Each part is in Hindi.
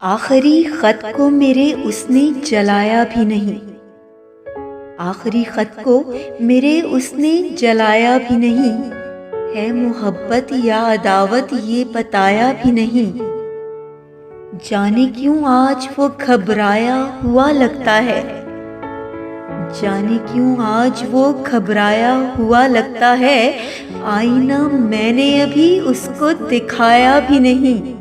आखिरी खत को मेरे उसने जलाया भी नहीं। आखिरी खत को मेरे उसने जलाया भी नहीं। है मोहब्बत या अदावत ये बताया भी नहीं। जाने क्यों आज वो घबराया हुआ लगता है। जाने क्यों आज वो घबराया हुआ लगता है। आईना मैंने अभी उसको दिखाया भी नहीं।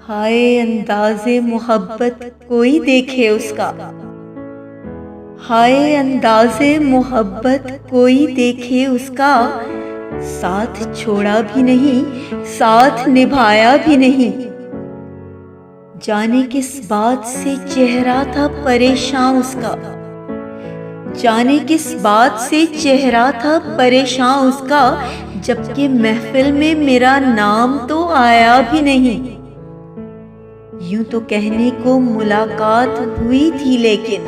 हाय अंदाज़े मोहब्बत कोई देखे उसका। हाय अंदाज़े मोहब्बत कोई देखे उसका। साथ छोड़ा भी नहीं, साथ निभाया भी नहीं। जाने किस बात से चेहरा था परेशान उसका। जाने किस बात से चेहरा था परेशान उसका। जबकि महफिल में मेरा नाम तो आया भी नहीं। यूं तो कहने को मुलाकात हुई थी लेकिन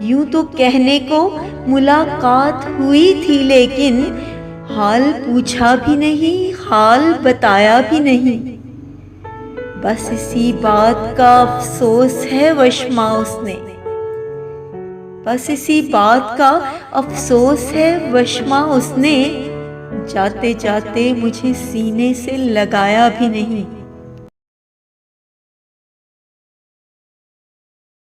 यूं तो कहने को मुलाकात हुई थी लेकिन हाल पूछा भी नहीं, हाल बताया भी नहीं। बस इसी बात का अफसोस है वशमा उसने। बस इसी बात का अफसोस है वशमा उसने। जाते जाते मुझे सीने से लगाया भी नहीं।